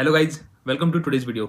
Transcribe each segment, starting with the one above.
Hello guys, welcome to today's video.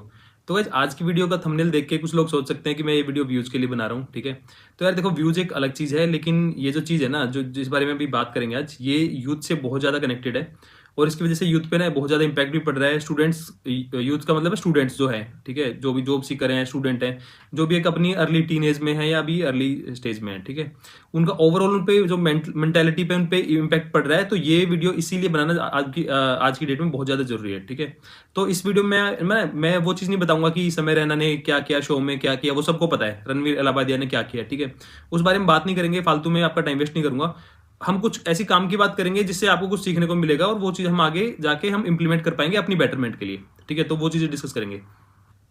तो guys आज की वीडियो का थंबनेल देख के कुछ लोग सोच सकते हैं कि मैं ये वीडियो व्यूज के लिए बना रहा हूँ। ठीक है, तो यार देखो, व्यूज एक अलग चीज़ है, लेकिन ये जो चीज़ है ना, जो जिस बारे में अभी बात करेंगे आज, ये यूथ से बहुत ज़्यादा कनेक्टेड है। और इसकी वजह से यूथ पे ना बहुत ज़्यादा इंपैक्ट भी पड़ रहा है। स्टूडेंट्स, यूथ का मतलब है स्टूडेंट्स जो है, ठीक है, जो भी जॉब सीकर हैं, स्टूडेंट हैं, जो भी एक अपनी अर्ली टीन एज में है या अभी अर्ली स्टेज में है, ठीक है, उनका ओवरऑल उन पे जो मेंटेलिटी पे उन पे इम्पैक्ट पड़ रहा है। तो ये वीडियो इसीलिए बनाना आज की डेट में बहुत ज़्यादा जरूरी है। ठीक है, तो इस वीडियो में मैं वो चीज़ नहीं बताऊंगा कि समय रैना ने क्या किया, शो में क्या किया, वो सबको पता है, रणवीर अलाहाबादिया ने क्या किया। ठीक है, उस बारे में बात नहीं करेंगे, फालतू में आपका टाइम वेस्ट नहीं करूंगा। हम कुछ ऐसी काम की बात करेंगे जिससे आपको कुछ सीखने को मिलेगा और वो चीज़ हम आगे जाके हम इंप्लीमेंट कर पाएंगे अपनी बेटरमेंट के लिए। ठीक है, तो वो चीज़ें डिस्कस करेंगे।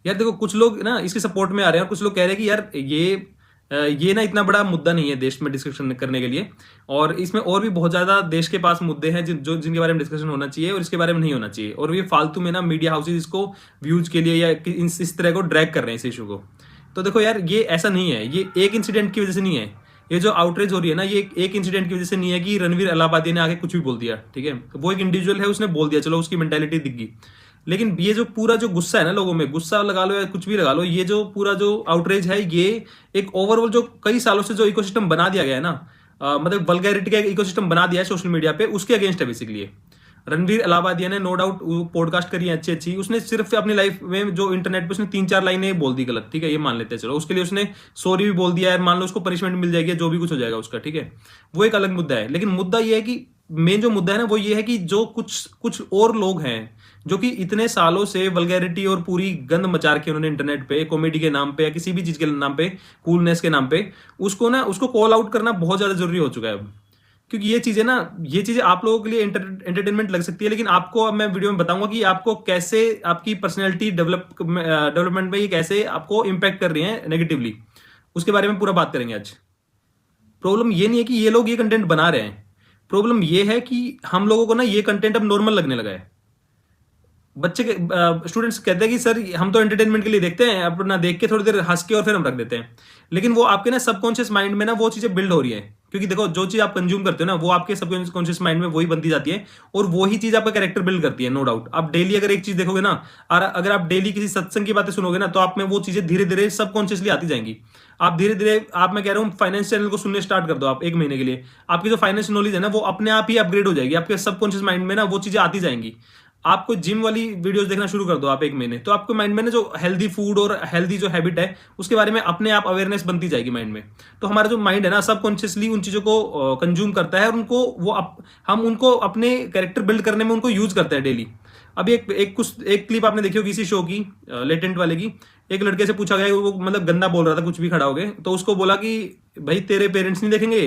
यार देखो, कुछ लोग ना इसके सपोर्ट में आ रहे हैं और कुछ लोग कह रहे हैं कि यार ये ना इतना बड़ा मुद्दा नहीं है देश में डिस्कशन करने के लिए, और इसमें और भी बहुत ज्यादा देश के पास मुद्दे हैं जिनके बारे में डिस्कशन होना चाहिए और इसके बारे में नहीं होना चाहिए। और ये फालतू में ना मीडिया हाउसेज इसको व्यूज के लिए या इस तरह को ड्रैग कर रहे हैं इस इशू को। तो देखो यार, ये ऐसा नहीं है, ये एक इंसिडेंट की वजह से नहीं है। ये जो आउटरीच हो रही है ना, ये एक इंसिडेंट की वजह से नहीं है कि रणवीर अलाहाबादी ने आगे कुछ भी बोल दिया। ठीक है, वो एक इंडिविजुअल है, उसने बोल दिया, चलो उसकी मेंटेलिटी दिख गई। लेकिन ये जो पूरा जो गुस्सा है ना लोगों में, गुस्सा लगा लो या कुछ भी लगा लो, ये जो पूरा जो आउटरीच है, ये एक ओवरऑल जो कई सालों से जो इकोसिस्टम बना दिया गया है ना, मतलब वल्गैरिटी का इकोसिस्टम बना दिया है सोशल मीडिया पे, उसके अगेंस्ट है बेसिकली। रणवीर अलाहाबादिया ने नो डाउट पॉडकास्ट करी है अच्छी अच्छी, उसने सिर्फ अपनी लाइफ में जो इंटरनेट पे उसने 3-4 लाइनें बोल दी गलत, ठीक है, ये मान लेते हैं, चलो उसके लिए उसने सॉरी भी बोल दिया है, मान लो उसको पनिशमेंट मिल जाएगी, जो भी कुछ हो जाएगा उसका, ठीक है, वो एक अलग मुद्दा है। लेकिन मुद्दा ये है कि मेन जो मुद्दा है ना, वो ये है कि जो कुछ कुछ और लोग हैं जो कि इतने सालों से वल्गैरिटी और पूरी गंद मचा रखी है उन्होंने इंटरनेट पे, कॉमेडी के नाम पे या किसी भी चीज के नाम पे, कूलनेस के नाम पे, उसको कॉल आउट करना बहुत ज्यादा जरूरी हो चुका है अब। क्योंकि ये चीजें आप लोगों के लिए एंटरटेनमेंट लग सकती है, लेकिन आपको अब मैं वीडियो में बताऊंगा कि आपको कैसे आपकी पर्सनैलिटी डेवलपमेंट में ये कैसे आपको इंपैक्ट कर रही है नेगेटिवली, उसके बारे में पूरा बात करेंगे आज। प्रॉब्लम ये नहीं है कि ये लोग ये कंटेंट बना रहे हैं, प्रॉब्लम ये है कि हम लोगों को ना ये कंटेंट अब नॉर्मल लगने लगा है। बच्चे के स्टूडेंट्स कहते हैं कि सर हम तो एंटरटेनमेंट के लिए देखते हैं, अपना देख के थोड़ी देर हंस के और फिर हम रख देते हैं। लेकिन वो आपके ना सबकॉन्शियस माइंड में ना वो चीजें बिल्ड हो रही है, क्योंकि देखो जो चीज आप कंज्यूम करते हो ना, वो आपके सबकॉन्शियस माइंड में वही बनती जाती है और वही चीज आपका कैरेक्टर बिल्ड करती है, नो डाउट। आप डेली अगर एक चीज देखोगे ना, और अगर आप डेली किसी सत्संग की बातें सुनोगे ना, तो आप में वो चीजें धीरे धीरे सबकॉन्शियसली आती जाएंगी। आप धीरे धीरे, आप, मैं कह रहा हूँ, फाइनेंस चैनल को सुनने स्टार्ट कर दो आप 1 महीने के लिए, आपकी जो फाइनेंस नॉलेज है ना, वो अपने आप ही अपग्रेड हो जाएगी, आपके सबकॉन्शियस माइंड में ना वो चीजें आती जाएंगी। आपको जिम वाली वीडियोस देखना शुरू कर दो आप 1 महीने, तो आपके माइंड में ना जो हेल्दी फूड और हेल्दी जो हैबिट है उसके बारे में अपने आप अवेयरनेस बनती जाएगी माइंड में। तो हमारा जो माइंड है ना, सबकॉन्शियसली उन चीजों को कंज्यूम करता है और उनको हम उनको अपने कैरेक्टर बिल्ड करने में उनको यूज करते हैं डेली। अभी एक क्लिप आपने देखी होगी किसी शो की, लेटेंट वाले की। एक लड़के से पूछा गया, वो मतलब गंदा बोल रहा था कुछ भी खड़ा हो गए, तो उसको बोला कि भाई तेरे पेरेंट्स नहीं देखेंगे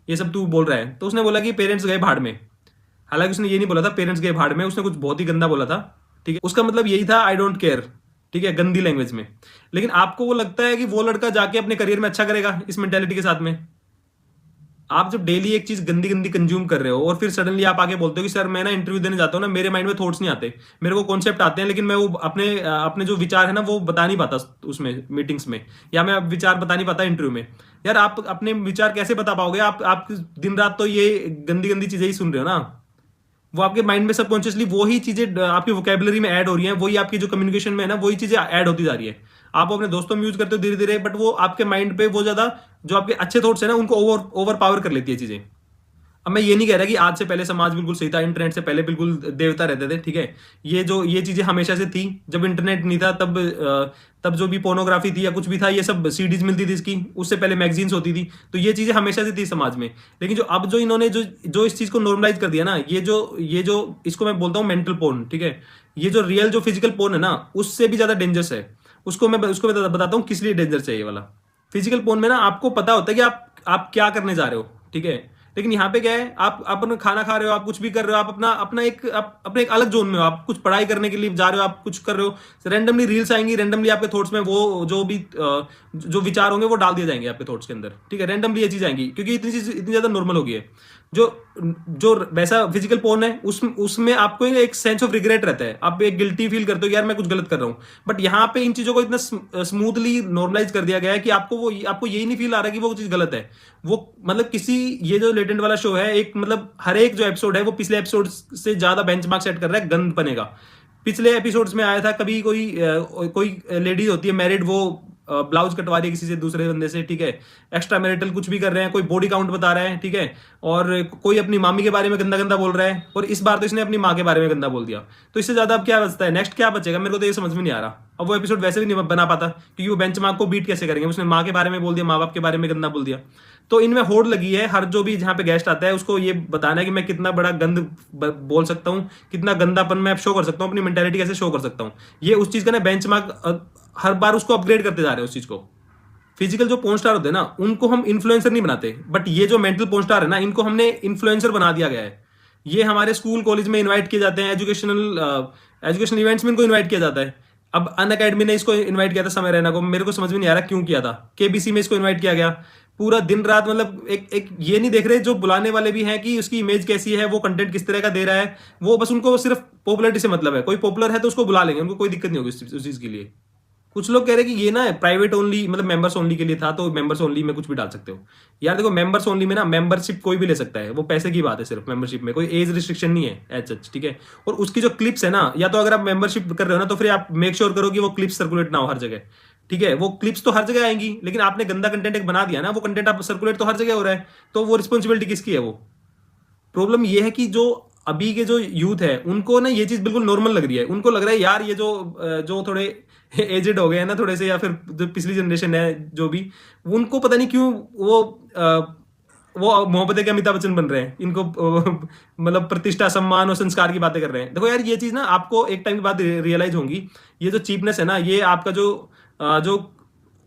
ये सब तू बोल रहा है? तो उसने बोला कि पेरेंट्स गए भाड़ में। हालांकि उसने ये नहीं बोला था पेरेंट्स गए भाड़ में, उसने कुछ बहुत ही गंदा बोला था। ठीक है, उसका मतलब यही था, आई डोंट केयर, ठीक है, गंदी लैंग्वेज में। लेकिन आपको वो लगता है कि वो लड़का जाके अपने करियर में अच्छा करेगा इस मेंटेलिटी के साथ में? आप जब डेली एक चीज गंदी गंदी कंज्यूम कर रहे हो और फिर सडनली आप आके बोलते हो कि सर मैं ना इंटरव्यू देने जाता हूँ ना, मेरे माइंड में थॉट्स नहीं आते, मेरे को कॉन्सेप्ट आते हैं, लेकिन मैं वो अपने अपने जो विचार है ना वो बता नहीं पाता उसमें मीटिंग्स में, या मैं विचार बता नहीं पाता इंटरव्यू में। यार आप अपने विचार कैसे बता पाओगे? आप दिन रात तो ये गंदी गंदी चीजें ही सुन रहे हो ना। वो आपके माइंड में सबकॉन्शियसली वही चीजें आपकी वोकेबलरी में ऐड हो रही हैं, वही आपकी जो कम्युनिकेशन में है ना, वही चीजें ऐड होती जा रही है। आप अपने दोस्तों में यूज करते हो धीरे धीरे, बट वो आपके माइंड पे वो ज्यादा जो आपके अच्छे थॉट्स है ना, उनको ओवर पावर कर लेती है चीजें। अब मैं ये नहीं कह रहा कि आज से पहले समाज बिल्कुल सही था, इंटरनेट से पहले बिल्कुल देवता रहते थे, ठीक है, ये चीजें हमेशा से थी। जब इंटरनेट नहीं था तब जो भी पोर्नोग्राफी थी या कुछ भी था, ये सब सीडीज मिलती थी इसकी, उससे पहले मैगजीन्स होती थी, तो ये चीजें हमेशा से थी समाज में। लेकिन जो अब जो इन्होंने जो इस चीज को नॉर्मलाइज कर दिया ना, ये जो इसको मैं बोलता हूँ मेंटल पोर्न, ठीक है, ये जो रियल जो फिजिकल पोर्न है ना, उससे भी ज्यादा डेंजरस है। उसको मैं बताता हूँ किस लिए डेंजरस है ये वाला। फिजिकल पोर्न में ना आपको पता होता है कि आप क्या करने जा रहे हो, ठीक है, लेकिन यहाँ पे क्या है, आप अपना खाना खा रहे हो, आप कुछ भी कर रहे हो, आप अपने एक अलग जोन में हो, आप कुछ पढ़ाई करने के लिए जा रहे हो, आप कुछ कर रहे हो, रैंडमली रील्स आएंगी, रैंडमली आपके थॉट्स में वो जो भी जो विचार होंगे वो डाल दिए जाएंगे आपके थॉट्स के अंदर, ठीक है, रैंडमली ये चीज आएंगी, क्योंकि इतनी ज्यादा नॉर्मल हो गई है। जो जो वैसा फिजिकल पोर्न है उसमें आपको एक सेंस ऑफ रिग्रेट रहता है, आप एक गिल्टी फील करते हो कि यार मैं कुछ गलत कर रहा हूं। बट यहाँ पे इन चीजों को इतना स्मूथली नॉर्मलाइज कर दिया गया है कि आपको यही नहीं फील आ रहा कि वो चीज गलत है। वो मतलब ये जो लेटेंट वाला शो है, एक मतलब हर एक जो एपिसोड है वो पिछले एपिसोड से ज्यादा बेंचमार्क सेट कर रहा है गंद बनेगा। पिछले एपिसोड्स में आया था, कभी कोई लेडीज होती है मैरिड, वो ब्लाउज कटवा रही है किसी से, दूसरे बंदे से, ठीक है, एक्स्ट्रा मैरिटल कुछ भी कर रहे हैं, कोई बॉडी काउंट बता रहा है, ठीक है, और कोई अपनी मामी के बारे में गंदा गंदा बोल रहा है, और इस बार तो इसने अपनी माँ के बारे में गंदा बोल दिया। तो इससे ज्यादा अब क्या बचता है, नेक्स्ट क्या बचेगा, मेरे को तो ये समझ में नहीं आ रहा। अब वो एपिसोड वैसे भी नहीं बना पाता क्योंकि वो बेंचमार्क को बीट कैसे करेंगे, उसने माँ के बारे में बोल दिया, माँ बाप के बारे में गंदा बोल दिया। तो इनमें होड़ लगी है, हर जो भी जहां पे गेस्ट आता है उसको ये बताना है कि मैं कितना बड़ा गंद बोल सकता हूँ, कितना गंदापन मैं शो कर सकता हूँ, अपनी मेंटेलिटी कैसे शो कर सकता हूँ। ये उस चीज का ना बेंचमार्क हर बार उसको अपग्रेड करते जा रहे हैं उस चीज को। फिजिकल जो पोर्न स्टार होते हैं ना, उनको हम इन्फ्लुएंसर नहीं बनाते, बट ये जो मेंटल पोर्न स्टार है ना, इनको हमने इन्फ्लुएंसर बना दिया गया है। ये हमारे स्कूल कॉलेज में इनवाइट किए जाते हैं, एजुकेशनल इवेंट्स में इनको इनवाइट किया जाता है। अब अन अकेडमी ने इसको इनवाइट किया था समय रैना को, मेरे को समझ में नहीं आ रहा क्यों किया था। केबीसी में इसको इनवाइट किया गया, पूरा दिन रात, मतलब एक ये नहीं देख रहे जो बुलाने वाले भी हैं कि उसकी इमेज कैसी है, वो कंटेंट किस तरह का दे रहा है, वो बस उनको सिर्फ पॉपुलरिटी से मतलब है। कोई पॉपुलर है तो उसको बुला लेंगे, उनको कोई दिक्कत नहीं होगी उस चीज के लिए। कुछ लोग कह रहे हैं कि ये ना प्राइवेट ओनली, मतलब मेंबर्स ओनली के लिए था, तो मेंबर्स ओनली में कुछ भी डाल सकते हो। यार देखो, मेंबर्स ओनली में ना मेंबरशिप कोई भी ले सकता है, वो पैसे की बात है सिर्फ। मेंबरशिप में कोई एज रिस्ट्रिक्शन नहीं है एज सच, ठीक है। और उसकी जो क्लिप्स है ना, या तो अगर आप मेंबरशिप कर रहे हो ना, तो फिर आप मेक श्योर करो कि वो क्लिप्स सर्कुलेट ना हो हर जगह, ठीक है। वो क्लिप्स तो हर जगह आएंगी, लेकिन आपने गंदा कंटेंट एक बना दिया ना, वो कंटेंट आप सर्कुलेट तो हर जगह हो रहा है, तो वो रिस्पॉन्सिबिलिटी किसकी है? वो प्रॉब्लम ये है कि जो अभी के जो यूथ है उनको ना ये चीज बिल्कुल नॉर्मल लग रही है। उनको लग रहा है यार ये जो थोड़े एजेड हो गए हैं ना थोड़े से, या फिर जो पिछली जनरेशन है जो भी, उनको पता नहीं क्यों वो मोहब्बत के अमिताभ बच्चन बन रहे हैं। इनको मतलब प्रतिष्ठा, सम्मान और संस्कार की बातें कर रहे हैं। देखो यार, ये चीज ना आपको एक टाइम के बाद रियलाइज होंगी। ये जो चीपनेस है ना, ये आपका जो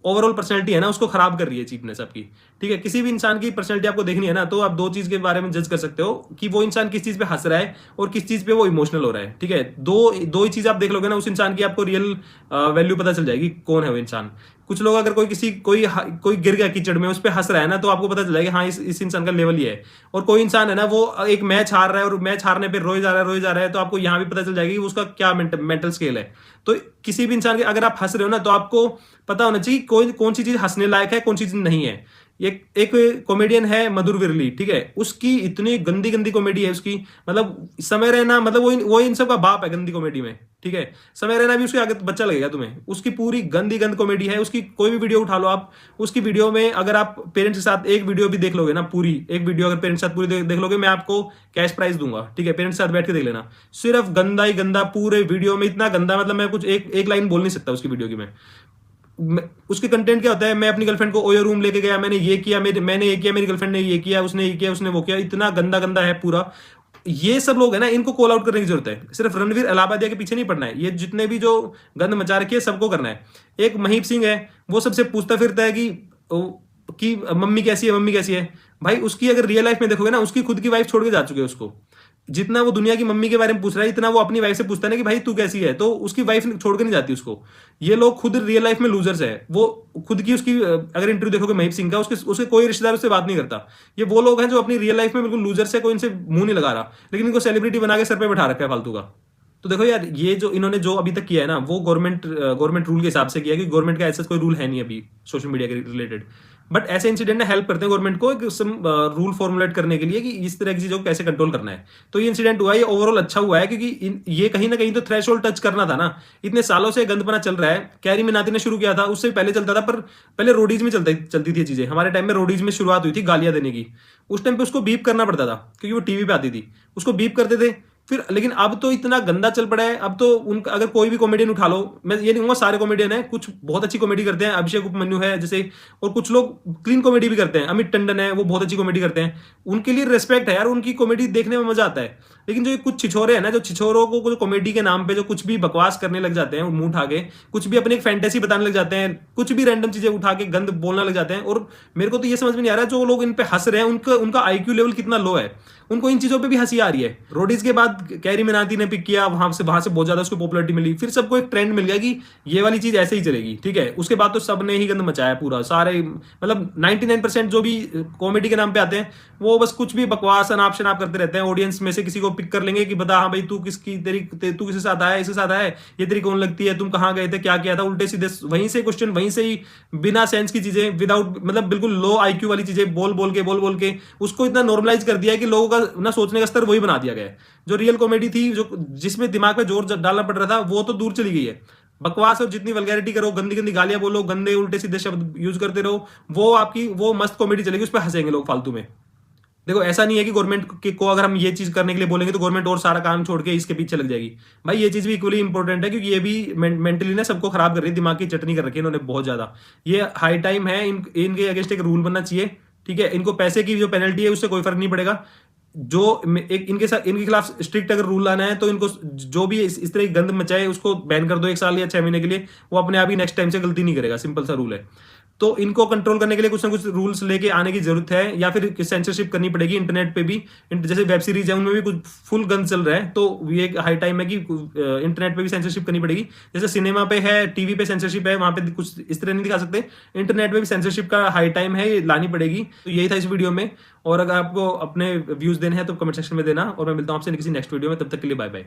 ओवरऑल पर्सनैलिटी है ना, उसको खराब कर रही है चीपनेस आपकी, ठीक है। किसी भी इंसान की पर्सनैलिटी आपको देखनी है ना, तो आप दो चीज के बारे में जज कर सकते हो कि वो इंसान किस चीज पे हंस रहा है और किस चीज पे वो इमोशनल हो रहा है, ठीक है। दो ही चीज आप देख लोगे ना, उस इंसान की आपको रियल वैल्यू पता चल जाएगी, कौन है वो इंसान। कुछ लोग अगर कोई गिर गया कीचड़ में, उस पर हंस रहा है ना, तो आपको पता चल जाएगा हाँ इस इंसान का लेवल ही है। और कोई इंसान है ना, वो एक मैच हार रहा है और मैच हारने पे रोए जा रहा है, तो आपको यहाँ भी पता चल जाएगा कि उसका क्या मेंटल स्केल है। तो किसी भी इंसान के अगर आप हंस रहे हो ना, तो आपको पता होना चाहिए कौन सी चीज हंसने लायक है, कौन सी चीज नहीं है। एक कॉमेडियन है मधुर विरली, ठीक है, उसकी इतनी गंदी गंदी कॉमेडी है उसकी, मतलब समय रहना, मतलब वो इन सब का बाप है गंदी कॉमेडी में, ठीक है। समय रहना भी उसके आगे बच्चा लगेगा तुम्हें। उसकी पूरी गंदी कॉमेडी है उसकी। कोई भी वीडियो उठा लो आप, उसकी वीडियो में अगर आप पेरेंट्स के साथ एक वीडियो भी देख लोगे ना, पूरी एक वीडियो अगर पेरेंट्स के साथ पूरी देख लोगे, मैं आपको कैश प्राइस दूंगा, ठीक है। पेरेंट्स के साथ बैठ के देख लेना, सिर्फ गंदा ही गंदा, पूरे वीडियो में इतना गंदा, मतलब मैं कुछ एक लाइन बोल नहीं सकता उसकी वीडियो की। उसके कंटेंट क्या होता है, मैं अपनी गर्लफ्रेंड को ओयो रूम लेके गया, मैंने ये किया, मैंने ये किया, मेरी गर्लफ्रेंड ने ये किया, उसने ये किया, उसने वो किया, इतना गंदा गंदा है पूरा। ये सब लोग है ना, इनको कॉल आउट करने की जरूरत है। सिर्फ रणवीर इलाहाबादिया के पीछे नहीं पड़ना है, ये जितने भी जो गंद मचा रखी है सबको करना है। एक महीप सिंह है, वो सबसे पूछता फिरता है कि मम्मी कैसी है, मम्मी कैसी है। भाई उसकी अगर रियल लाइफ में देखोगे ना, उसकी खुद की वाइफ छोड़ के जा चुके हैं उसको। जितना वो दुनिया की मम्मी के बारे में पूछ रहा है, इतना वो अपनी वाइफ से पूछता है ना कि भाई तू कैसी है, तो उसकी वाइफ छोड़ के नहीं जाती उसको। ये लोग खुद रियल लाइफ में लूजर्स है। वो खुद की उसकी अगर इंटरव्यू देखोगे महीप सिंह का, उसके कोई रिश्तेदार उससे बात नहीं करता। ये वो लोग हैं जो अपनी रियल लाइफ में बिल्कुल लूजर्स है, कोई इनसे मुंह नहीं लगा रहा, लेकिन इनको सेलिब्रिटी बना के सर पे बैठा रखा है फालतू का। तो देखो यार, ये जो इन्होंने जो अभी तक किया है ना, वो गवर्नमेंट रूल के हिसाब से किया है, क्योंकि गवर्नमेंट का ऐसा कोई रूल है नहीं अभी सोशल मीडिया के रिलेटेड। बट ऐसे इंसिडेंट ने हेल्प करते हैं गवर्नमेंट को रूल फॉर्मुलेट करने के लिए कि इस तरह की चीजों को कैसे कंट्रोल करना है। तो ये इंसिडेंट हुआ, ये ओवरऑल अच्छा हुआ है, क्योंकि ये कहीं ना कहीं तो थ्रेशोल्ड टच करना था ना। इतने सालों से गंदपना चल रहा है, कैरी मिनाती ने शुरू किया था, उससे पहले चलता था, पर पहले रोडीज में चलती थी चीजें। हमारे टाइम में रोडीज में शुरुआत हुई थी गालियां देने की। उस टाइम पे उसको बीप करना पड़ता था, क्योंकि वो टीवी पे आती थी, उसको बीप करते थे फिर। लेकिन अब तो इतना गंदा चल पड़ा है, अब तो उनका अगर कोई भी कॉमेडियन उठा लो, मैं ये नहीं कहूंगा सारे कॉमेडियन है, कुछ बहुत अच्छी कॉमेडी करते हैं, अभिषेक उपमन्यु है जैसे, और कुछ लोग क्लीन कॉमेडी भी करते हैं, अमित टंडन है, वो बहुत अच्छी कॉमेडी करते हैं, उनके लिए रिस्पेक्ट है यार, उनकी कॉमेडी देखने में मजा आता है। लेकिन जो ये कुछ छिछोरे हैं ना, जो छिछोरों को कॉमेडी के नाम पे जो कुछ भी बकवास करने लग जाते हैं, मुंह उठा के कुछ भी अपनी एक फैंटेसी बताने लग जाते हैं, कुछ भी रैंडम चीजें उठा के गंद बोलने लग जाते हैं। और मेरे को तो ये समझ में नहीं आ रहा जो लोग इन पे हंस रहे हैं उनका आईक्यू लेवल कितना लो है, उनको इन चीजों पे भी हंसी आ रही है। रोडीज के बाद कैरी मिनाती ने पिक किया, वहां से बहुत ज्यादा उसको पॉपुलैरिटी मिली, फिर सबको एक ट्रेंड मिल गया कि ये वाली चीज ऐसे ही चलेगी, ठीक है। उसके बाद तो सबने ही गंद मचाया पूरा, सारे मतलब 99% जो भी कॉमेडी के नाम पे आते हैं, वो बस कुछ भी बकवास अनाप शनाप करते रहते हैं। ऑडियंस में से किसी को पिक कर लेंगे कि बता हाँ भाई तू किसके साथ आया, इसके साथ आया, ये तेरी कौन लगती है, तुम कहाँ गए थे, क्या किया था, उल्टे सीधे वहीं से क्वेश्चन, वहीं से ही बिना सेंस की चीजें, विदाउट मतलब बिल्कुल लो आईक्यू वाली चीजें बोल बोल के उसको इतना नॉर्मलाइज कर दिया है कि लोगों का ना सोचने का स्तर वही बना दिया गया है। जो रियल कॉमेडी थी, जो जिसमें दिमाग पे जोर डालना पड़ रहा था, वो तो दूर चली गई है। बकवास और जितनी वल्गैरिटी करो, गंदी गंदी गालियां बोलो, गंदे उल्टे सीधे शब्द यूज करते रहो, वो मस्त कॉमेडी चलेगी, उस पर हंसेंगे लोग फालतू में। देखो ऐसा नहीं है कि गवर्नमेंट को अगर हम ये चीज करने के लिए बोलेंगे तो गवर्नमेंट और सारा काम छोड़ के इसके पीछे लग जाएगी। भाई ये चीज भी इक्वली इंपॉर्टेंट है, क्योंकि ये भी मेंटली ना सबको खराब कर रही है, दिमाग की चटनी कर रखी है इन्होंने बहुत ज्यादा। ये हाई टाइम है इनके अगेंस्ट एक रूल बनना चाहिए, ठीक है। इनको पैसे की जो पेनल्टी है उससे कोई फर्क नहीं पड़ेगा। जो एक इनके खिलाफ स्ट्रिक्ट अगर रूल लाना है तो इनको जो भी इस तरह की गंद मचाए उसको बैन कर दो 1 साल या 6 महीने के लिए, वो अपने आप ही नेक्स्ट टाइम से गलती नहीं करेगा। सिंपल सा रूल है। तो इनको कंट्रोल करने के लिए कुछ ना कुछ रूल्स लेके आने की जरूरत है, या फिर सेंसरशिप करनी पड़ेगी इंटरनेट पे भी। जैसे वेब सीरीज है उनमें भी कुछ फुल गन चल रहा है, तो ये हाई टाइम है कि इंटरनेट पे भी सेंसरशिप करनी पड़ेगी। जैसे सिनेमा पे है, टीवी पे सेंसरशिप है, वहां पे कुछ इस तरह नहीं दिखा सकते, इंटरनेट पे भी सेंसरशिप का हाई टाइम है, ये लानी पड़ेगी। तो यही था इस वीडियो में। और अगर आपको अपने व्यूज देने हैं तो कमेंट सेक्शन में देना, और मैं मिलता हूं आपसे किसी नेक्स्ट वीडियो में। तब तक के लिए बाय बाय।